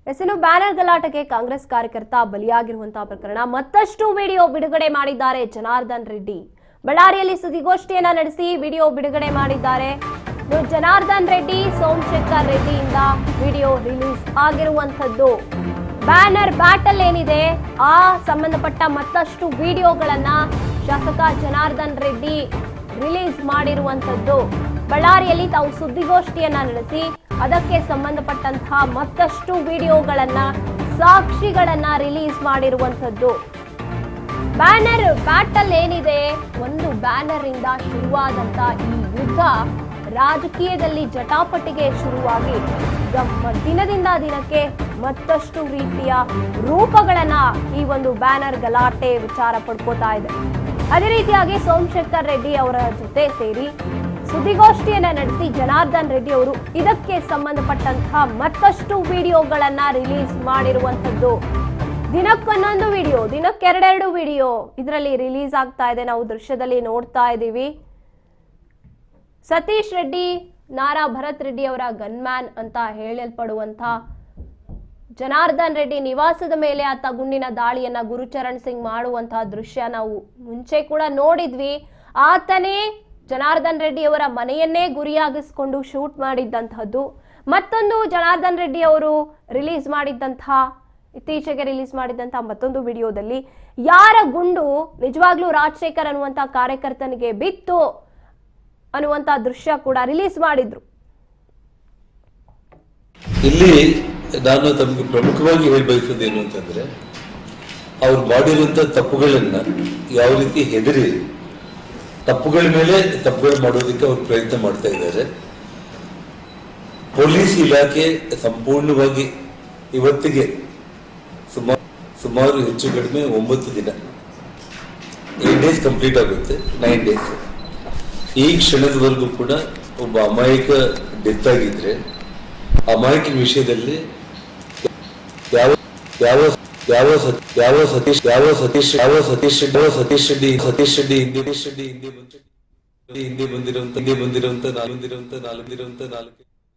ಹೆಸರು ಬ್ಯಾನರ್ ಗಲಾಟೆಗೆ ಕಾಂಗ್ರೆಸ್ ಕಾರ್ಯಕರ್ತ ಬಲಿಯಾಗಿರುವಂತಹ ಪ್ರಕರಣ ಮತ್ತಷ್ಟು ವಿಡಿಯೋ ಬಿಡುಗಡೆ ಮಾಡಿದ್ದಾರೆ ಜನಾರ್ದನ್ ರೆಡ್ಡಿ. ಬಳ್ಳಾರಿಯಲ್ಲಿ ಸುದ್ದಿಗೋಷ್ಠಿಯನ್ನ ನಡೆಸಿ ವಿಡಿಯೋ ಬಿಡುಗಡೆ ಮಾಡಿದ್ದಾರೆ. ಜನಾರ್ದನ್ ರೆಡ್ಡಿ ಸೋಮಶೇಖರ್ ರೆಡ್ಡಿಯಿಂದ ವಿಡಿಯೋ ರಿಲೀಸ್ ಆಗಿರುವಂತದ್ದು. ಬ್ಯಾನರ್ ಬ್ಯಾಟಲ್ ಏನಿದೆ ಆ ಸಂಬಂಧಪಟ್ಟ ಮತ್ತಷ್ಟು ವಿಡಿಯೋಗಳನ್ನ ಶಾಸಕ ಜನಾರ್ದನ್ ರೆಡ್ಡಿ ರಿಲೀಸ್ ಮಾಡಿರುವಂತದ್ದು. ಬಳ್ಳಾರಿಯಲ್ಲಿ ತಾವು ಸುದ್ದಿಗೋಷ್ಠಿಯನ್ನ ನಡೆಸಿ ಅದಕ್ಕೆ ಸಂಬಂಧಪಟ್ಟಂತಹ ಮತ್ತಷ್ಟು ವಿಡಿಯೋಗಳನ್ನ ಸಾಕ್ಷಿಗಳನ್ನ ರಿಲೀಸ್ ಮಾಡಿರುವಂತದ್ದು. ಬ್ಯಾನರ್ ಬ್ಯಾಟಲ್ ಏನಿದೆ, ಒಂದು ಬ್ಯಾನರ್ ಇಂದ ಶುರುವಾದಂತ ಈ ಯುದ್ಧ ರಾಜಕೀಯದಲ್ಲಿ ಜಟಾಪಟಿಗೆ ಶುರುವಾಗಿ ದಿನದಿಂದ ದಿನಕ್ಕೆ ಮತ್ತಷ್ಟು ರೀತಿಯ ರೂಪಗಳನ್ನ ಈ ಒಂದು ಬ್ಯಾನರ್ ಗಲಾಟೆ ವಿಚಾರ ಪಡ್ಕೋತಾ ಇದೆ. ಅದೇ ರೀತಿಯಾಗಿ ಸೋಮಶೇಖರ್ ರೆಡ್ಡಿ ಅವರ ಜೊತೆ ಸೇರಿ ಸುದ್ದಿಗೋಷ್ಠಿಯನ್ನ ನಡೆಸಿ ಜನಾರ್ದನ್ ರೆಡ್ಡಿ ಅವರು ಇದಕ್ಕೆ ಸಂಬಂಧಪಟ್ಟಂತಹ ಮತ್ತಷ್ಟು ವಿಡಿಯೋಗಳನ್ನ ರಿಲೀಸ್ ಮಾಡಿರುವಂತದ್ದು. ದಿನಕ್ಕೊಂದೊಂದು ವಿಡಿಯೋ, ದಿನಕ್ಕೆರಡೆರಡು ವಿಡಿಯೋ ಇದರಲ್ಲಿ ರಿಲೀಸ್ ಆಗ್ತಾ ಇದೆ. ನಾವು ದೃಶ್ಯದಲ್ಲಿ ನೋಡ್ತಾ ಇದ್ದೀವಿ. ಸತೀಶ್ ರೆಡ್ಡಿ, ನಾರಾ ಭರತ್ ರೆಡ್ಡಿ ಅವರ ಗನ್ಮ್ಯಾನ್ ಅಂತ ಹೇಳಲ್ಪಡುವಂತ ಜನಾರ್ದನ್ ರೆಡ್ಡಿ ನಿವಾಸದ ಮೇಲೆ ಆತ ಗುಂಡಿನ ದಾಳಿಯನ್ನ ಗುರುಚರಣ್ ಸಿಂಗ್ ಮಾಡುವಂತಹ ದೃಶ್ಯ ನಾವು ಮುಂಚೆ ಕೂಡ ನೋಡಿದ್ವಿ. ಆತನೇ ಜನಾರ್ದನ್ ರೆಡ್ಡಿ ಅವರ ಮನೆಯನ್ನೇ ಗುರಿಯಾಗಿಸಿಕೊಂಡು ಶೂಟ್ ಮಾಡಿದ್ದಂತಹದ್ದು. ಮತ್ತೊಂದು ಜನಾರ್ದನ್ ರೆಡ್ಡಿ ಅವರು ಇತ್ತೀಚೆಗೆ ರಿಲೀಸ್ ಮಾಡಿದಂತಹ ಮತ್ತೊಂದು ವಿಡಿಯೋದಲ್ಲಿ ಯಾರ ಗುಂಡು ನಿಜವಾಗ್ಲೂ ರಾಜಶೇಖರ್ ಅನ್ನುವಂತ ಕಾರ್ಯಕರ್ತನಿಗೆ ಬಿತ್ತು ಅನ್ನುವಂತ ದೃಶ್ಯ ಕೂಡ ರಿಲೀಸ್ ಮಾಡಿದ್ರು. ಇಲ್ಲಿ ನಾನು ತಮಗೆ ಪ್ರಮುಖವಾಗಿ ಹೇಳಿ ಬಯಸೋದೇನು ಅಂತಂದ್ರೆ, ಅವ್ರು ಮಾಡಿರುವಂತ ತಪ್ಪುಗಳನ್ನ ಯಾವ ರೀತಿ ಹೆದರಿ ತಪ್ಪುಗಳ ಮೇಲೆ ತಪ್ಪುಗಳು ಮಾಡೋದಕ್ಕೆ ಅವ್ರು ಪ್ರಯತ್ನ ಮಾಡ್ತಾ ಇದ್ದಾರೆ. ಪೊಲೀಸ್ ಇಲಾಖೆ ಸಂಪೂರ್ಣವಾಗಿ ಇವತ್ತಿಗೆ ಸುಮಾರು ಹೆಚ್ಚು ಕಡಿಮೆ 9 ದಿನ, 8 ಡೇಸ್ ಕಂಪ್ಲೀಟ್ ಆಗುತ್ತೆ, 9 ಡೇಸ್. ಈ ಕ್ಷಣದವರೆಗೂ ಕೂಡ ಒಬ್ಬ ಅಮಾಯಕ ಡೆತ್ ಆಗಿದ್ರೆ ಅಮಾಯಕನ ವಿಷಯದಲ್ಲಿ ಯಾವ ಸತೀಶ್ ರೆಡ್ಡಿ ಹಿಂದೆ ಬಂದಿರುವಂತ 4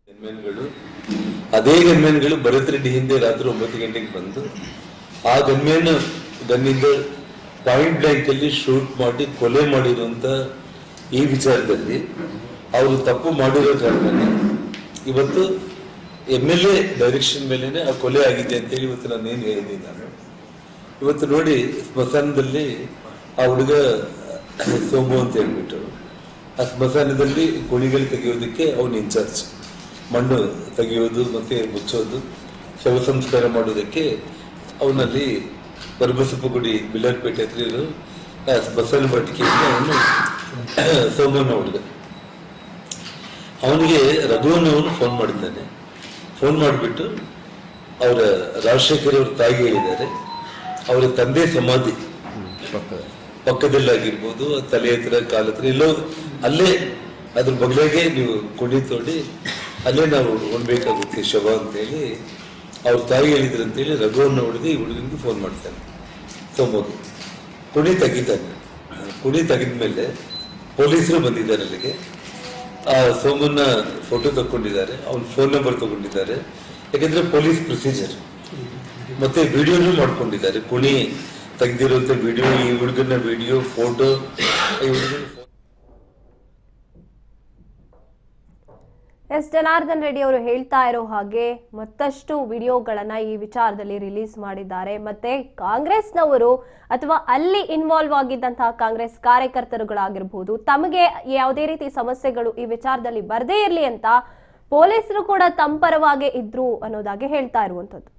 ಗನ್ಮ್ಯಾನ್ಗಳು, ಅದೇ ಗನ್ಮ್ಯಾನ್ಗಳು ಭರತ್ ರೆಡ್ಡಿ ಹಿಂದೆ ರಾತ್ರಿ 9 ಗಂಟೆಗೆ ಬಂದು ಆ ಗನ್ನಿಂದ ಪಾಯಿಂಟ್ ಬ್ಲಾಂಕ್ ಅಲ್ಲಿ ಶೂಟ್ ಮಾಡಿ ಕೊಲೆ ಮಾಡಿರುವಂತ ಈ ವಿಚಾರದಲ್ಲಿ ಅವರು ತಪ್ಪು ಮಾಡಿರೋ ಕಾರಣನೇ ಇವತ್ತು MLA ಡೈರೆಕ್ಷನ್ ಮೇಲೆನೆ ಆ ಕೊಲೆ ಆಗಿದೆ ಅಂತೇಳಿ ಇವತ್ತು ನಾನು ಏನ್ ಹೇಳಿದ್ದೀನಿ. ನಾನು ಇವತ್ತು ನೋಡಿ ಸ್ಮಶಾನದಲ್ಲಿ ಆ ಹುಡುಗ ಸೋಮು ಅಂತ ಹೇಳ್ಬಿಟ್ಟು ಆ ಸ್ಮಶಾನದಲ್ಲಿ ಕುಣಿಗಳು ತೆಗೆಯೋದಕ್ಕೆ ಅವನು ಇನ್ಚಾರ್ಜ್, ಮಣ್ಣು ತೆಗೆಯೋದು ಮತ್ತೆ ಮುಚ್ಚೋದು, ಶವ ಸಂಸ್ಕಾರ ಮಾಡೋದಕ್ಕೆ ಅವನಲ್ಲಿ ಪರಬಸಪ್ಪಗುಡಿ ಬಿಲ್ಲರ್ಪೇಟೆ ಹತ್ರ ಇರೋ ಸ್ಮಶಾನ ಬಟ್ಟಿಗೆಯಿಂದ ಅವನು ಸೋಮನ ಹುಡುಗ. ಅವನಿಗೆ ರಘುವನವನು ಫೋನ್ ಮಾಡಿದ್ದಾನೆ. ಫೋನ್ ಮಾಡಿಬಿಟ್ಟು ಅವರ ರಾಜಶೇಖರ್ ಅವ್ರ ತಾಯಿ ಹೇಳಿದ್ದಾರೆ, ಅವರ ತಂದೆ ಸಮಾಧಿ ಪಕ್ಕದಲ್ಲಾಗಿರ್ಬೋದು, ತಲೆ ಹತ್ರ ಕಾಲ ಹತ್ರ ಎಲ್ಲೋ ಅಲ್ಲೇ ಅದ್ರ ಬಗ್ಲಾಗೆ ನೀವು ಕುಣಿ ತೋಡಿ ಅಲ್ಲೇ ನಾವು ಹೊಂದ್ಬೇಕಾಗುತ್ತೆ ಶವ ಅಂತೇಳಿ ಅವ್ರ ತಾಯಿ ಹೇಳಿದ್ರು ಅಂತೇಳಿ ರಘುವನ್ನ ಹೊಡೆದು ಈ ಹುಡುಗನಿಗೆ ಫೋನ್ ಮಾಡ್ತಾನೆ. ಸೋಮಗೆ ಕುಣಿ ತೆಗಿತಾನೆ. ಕುಣಿ ತೆಗೆದ್ಮೇಲೆ ಪೊಲೀಸರು ಬಂದಿದ್ದಾರೆ ಅಲ್ಲಿಗೆ. ಆ ಸೋಮನ್ನ ಫೋಟೋ ತಗೊಂಡಿದ್ದಾರೆ, ಅವನ ಫೋನ್ ನಂಬರ್ ತಗೊಂಡಿದ್ದಾರೆ. ಯಾಕಂದ್ರೆ ಪೊಲೀಸ್ ಪ್ರೊಸೀಜರ್ ಮತ್ತೆ ವಿಡಿಯೋನು ಮಾಡ್ಕೊಂಡಿದ್ದಾರೆ. ಕುಣಿ ತೆಗೆದಿರುವಂತ ವಿಡಿಯೋ, ಈ ಹುಡುಗನ ವಿಡಿಯೋ, ಫೋಟೋ, ಈ ಹುಡುಗನ ಜನಾರ್ದನ್ ರೆಡ್ಡಿ ಅವರು ಹೇಳ್ತಾ ಇರೋ ಹಾಗೆ ಮತ್ತಷ್ಟು ವಿಡಿಯೋಗಳನ್ನ ಈ ವಿಚಾರದಲ್ಲಿ ರಿಲೀಸ್ ಮಾಡಿದ್ದಾರೆ. ಮತ್ತೆ ಕಾಂಗ್ರೆಸ್ನವರು ಅಥವಾ ಅಲ್ಲಿ ಇನ್ವಾಲ್ವ್ ಆಗಿದ್ದಂತಹ ಕಾಂಗ್ರೆಸ್ ಕಾರ್ಯಕರ್ತರುಗಳಾಗಿರ್ಬೋದು, ತಮಗೆ ಯಾವುದೇ ರೀತಿ ಸಮಸ್ಯೆಗಳು ಈ ವಿಚಾರದಲ್ಲಿ ಬರದೇ ಇರಲಿ ಅಂತ ಪೊಲೀಸರು ಕೂಡ ತಮ್ಮ ಪರವಾಗಿ ಇದ್ರು ಅನ್ನೋದಾಗಿ ಹೇಳ್ತಾ ಇರುವಂತದ್ದು.